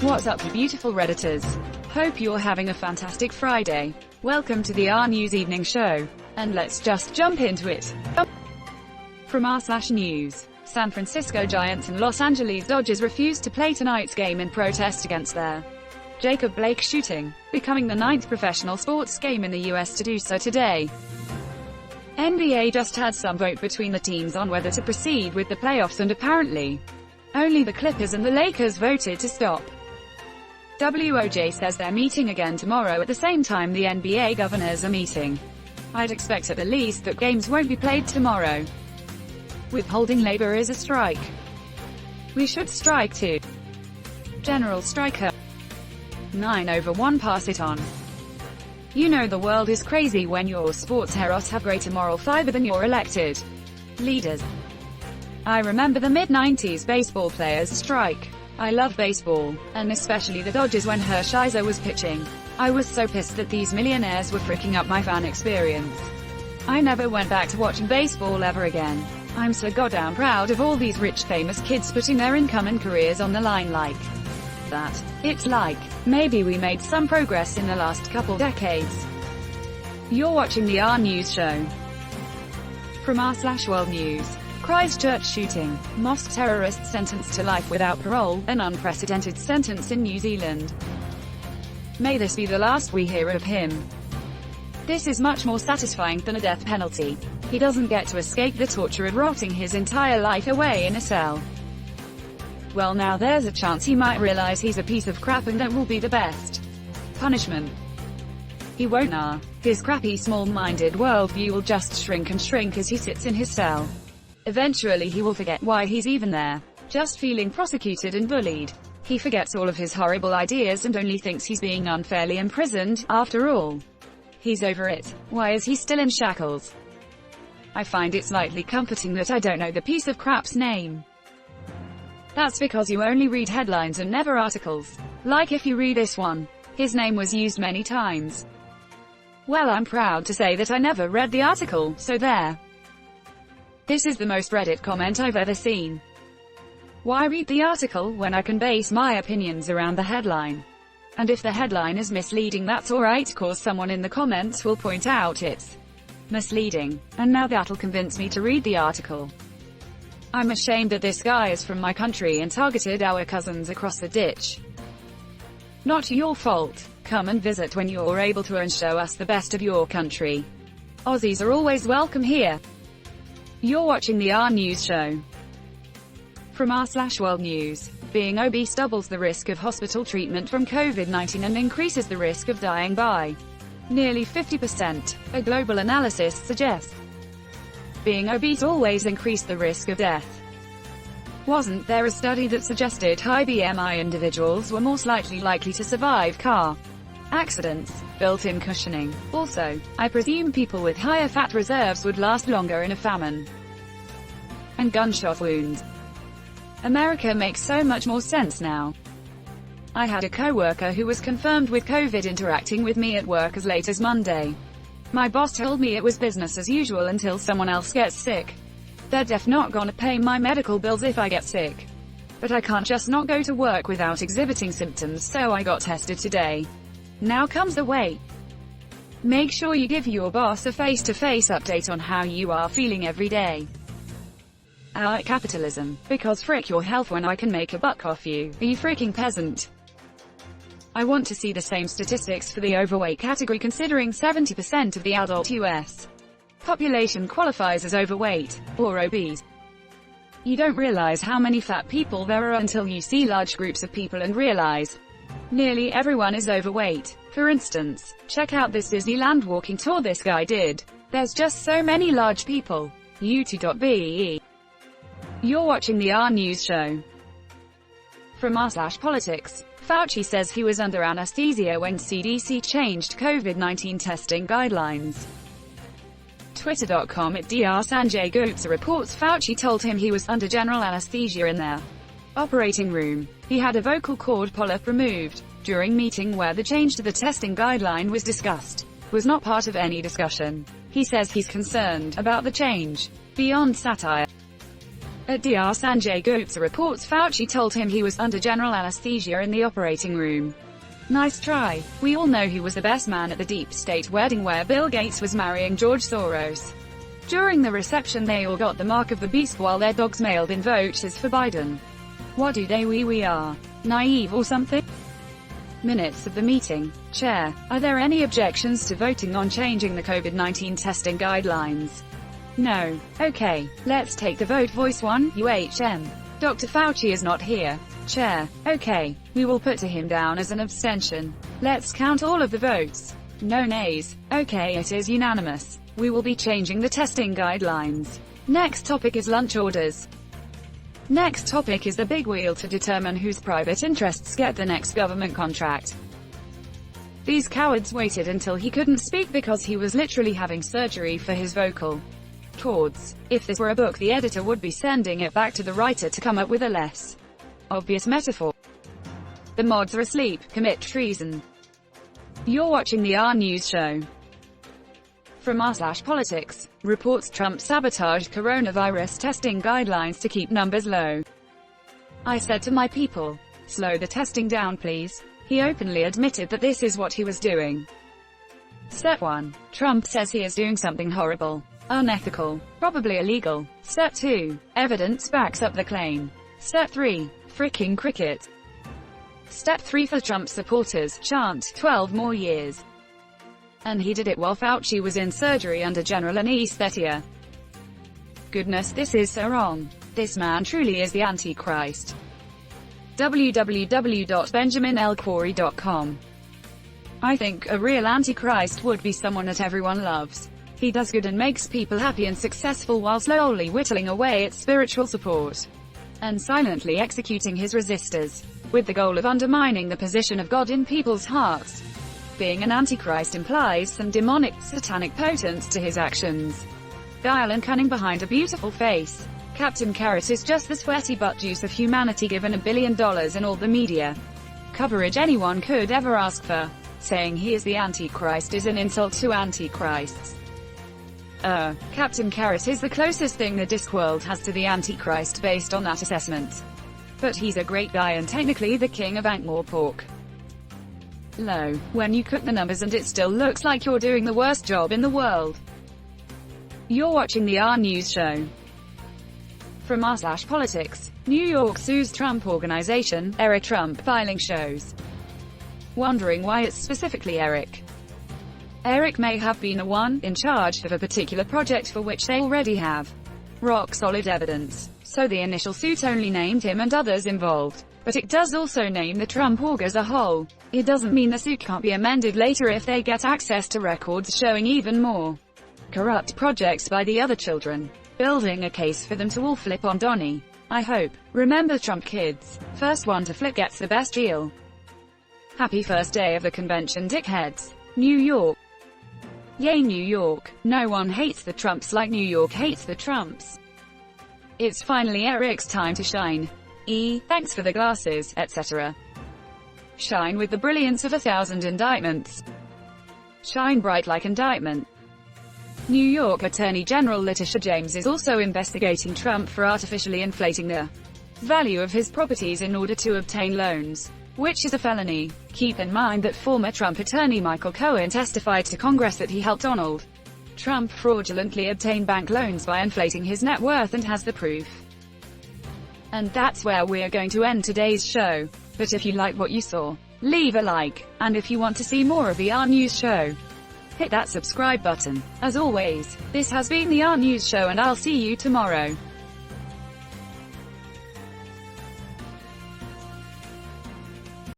What's up, you beautiful Redditors? Hope you're having a fantastic Friday. Welcome to the RNEWS Evening Show. And let's just jump into it. From r/news. San Francisco Giants and Los Angeles Dodgers refused to play tonight's game in protest against their Jacob Blake shooting, becoming the 9th professional sports game in the U.S. to do so today. NBA just had some vote between the teams on whether to proceed with the playoffs, and apparently only the Clippers and the Lakers voted to stop. WOJ says they're meeting again tomorrow at the same time the NBA governors are meeting. I'd expect at the least that games won't be played tomorrow. Withholding labor is a strike. We should strike too. General Striker. 9/1 pass it on. You know the world is crazy when your sports heroes have greater moral fiber than your elected leaders. I remember the mid-90s baseball players strike. I love baseball, and especially the Dodgers when Hershiser was pitching. I was so pissed that these millionaires were freaking up my fan experience. I never went back to watching baseball ever again. I'm so goddamn proud of all these rich famous kids putting their income and careers on the line like that. It's like, maybe we made some progress in the last couple decades. You're watching the RNEWS show. From r/World News. Christchurch shooting. Mosque terrorist sentenced to life without parole, an unprecedented sentence in New Zealand. May this be the last we hear of him. This is much more satisfying than a death penalty. He doesn't get to escape the torture of rotting his entire life away in a cell. Well, now there's a chance he might realize he's a piece of crap, and that will be the best punishment. He won't nah. His crappy small-minded worldview will just shrink and shrink as he sits in his cell. Eventually he will forget why he's even there, just feeling prosecuted and bullied. He forgets all of his horrible ideas and only thinks he's being unfairly imprisoned. After all, he's over it. Why is he still in shackles? I find it slightly comforting that I don't know the piece of crap's name. That's because you only read headlines and never articles. Like if you read this one, his name was used many times. Well, I'm proud to say that I never read the article, so there. This is the most Reddit comment I've ever seen. Why read the article when I can base my opinions around the headline? And if the headline is misleading, that's alright, cause someone in the comments will point out it's misleading, and now that'll convince me to read the article. I'm ashamed that this guy is from my country and targeted our cousins across the ditch. Not your fault. Come and visit when you're able to and show us the best of your country. Aussies are always welcome here. You're watching the RNEWS show. From r/World News. Being obese doubles the risk of hospital treatment from COVID-19 and increases the risk of dying by nearly 50%, a global analysis suggests. Being obese always increased the risk of death. Wasn't there a study that suggested high BMI individuals were more likely to survive car accidents? Built-in cushioning. Also, I presume people with higher fat reserves would last longer in a famine. And gunshot wounds. America makes so much more sense now. I had a co-worker who was confirmed with COVID interacting with me at work as late as Monday. My boss told me it was business as usual until someone else gets sick. They're def not gonna pay my medical bills if I get sick. But I can't just not go to work without exhibiting symptoms, so I got tested today. Now comes the wait. Make sure you give your boss a face-to-face update on how you are feeling every day. I like capitalism, because frick your health when I can make a buck off you, you freaking peasant. I want to see the same statistics for the overweight category, considering 70% of the adult US population qualifies as overweight, or obese. You don't realize how many fat people there are until you see large groups of people and realize nearly everyone is overweight. For instance, check out this Disneyland walking tour this guy did. There's just so many large people. U2.be. You're watching the RNEWS show. From r/Politics. Fauci says he was under anesthesia when CDC changed COVID-19 testing guidelines. Twitter.com@Dr. Sanjay Gupta reports Fauci told him he was under general anesthesia in their operating room. He had a vocal cord polyp removed. During meeting where the change to the testing guideline was discussed, was not part of any discussion. He says he's concerned about the change. Beyond satire. At DR Sanjay Gupta reports Fauci told him he was under general anesthesia in the operating room. Nice try. We all know he was the best man at the deep state wedding where Bill Gates was marrying George Soros. During the reception they all got the mark of the beast while their dogs mailed in vouchers for Biden. What do they we are naive or something? Minutes of the meeting. Chair, are there any objections to voting on changing the COVID-19 testing guidelines? No. Okay, let's take the vote. Voice 1, UHM. Dr. Fauci is not here. Chair, okay, we will put him down as an abstention. Let's count all of the votes. No nays. Okay, it is unanimous. We will be changing the testing guidelines. Next topic is lunch orders. Next topic is the big wheel to determine whose private interests get the next government contract. These cowards waited until he couldn't speak because he was literally having surgery for his vocal cords. If this were a book, the editor would be sending it back to the writer to come up with a less obvious metaphor. The mods are asleep. Commit treason. You're watching the RNEWS show. From r/politics, reports Trump sabotaged coronavirus testing guidelines to keep numbers low. I said to my people, slow the testing down please. He openly admitted that this is what he was doing. Step 1. Trump says he is doing something horrible, unethical, probably illegal. Step 2. Evidence backs up the claim. Step 3. Fricking cricket. Step 3. For Trump supporters, chant 12 more years. And he did it while Fauci was in surgery under general anesthesia. Goodness, this is so wrong. This man truly is the Antichrist. www.benjaminlquarry.com. I think a real Antichrist would be someone that everyone loves. He does good and makes people happy and successful while slowly whittling away at spiritual support and silently executing his resistors, with the goal of undermining the position of God in people's hearts. Being an antichrist implies some demonic, satanic potence to his actions. Guile and cunning behind a beautiful face. Captain Carrot is just the sweaty butt juice of humanity given $1 billion in all the media coverage anyone could ever ask for. Saying he is the Antichrist is an insult to Antichrists. Captain Carrot is the closest thing the Discworld has to the Antichrist based on that assessment. But he's a great guy and technically the king of Ankmore pork. Low, when you cook the numbers and it still looks like you're doing the worst job in the world. You're watching the RNEWS show. From r/politics, New York sues Trump Organization, Eric Trump, filing shows. Wondering why it's specifically Eric? Eric may have been the one in charge of a particular project for which they already have rock-solid evidence, so the initial suit only named him and others involved. But it does also name the Trump org as a whole. It doesn't mean the suit can't be amended later if they get access to records showing even more corrupt projects by the other children, building a case for them to all flip on Donnie. I hope. Remember Trump kids, first one to flip gets the best deal. Happy first day of the convention, dickheads. New York. Yay New York. No one hates the Trumps like New York hates the Trumps. It's finally Eric's time to shine. Thanks for the glasses, etc. Shine with the brilliance of 1,000 indictments. Shine bright like indictment. New York Attorney General Letitia James is also investigating Trump for artificially inflating the value of his properties in order to obtain loans, which is a felony. Keep in mind that former Trump attorney Michael Cohen testified to Congress that he helped Donald Trump fraudulently obtain bank loans by inflating his net worth and has the proof. And that's where we're going to end today's show. But if you like what you saw, leave a like, and if you want to see more of the RNEWS show, hit that subscribe button. As always, this has been the RNEWS show and I'll see you tomorrow.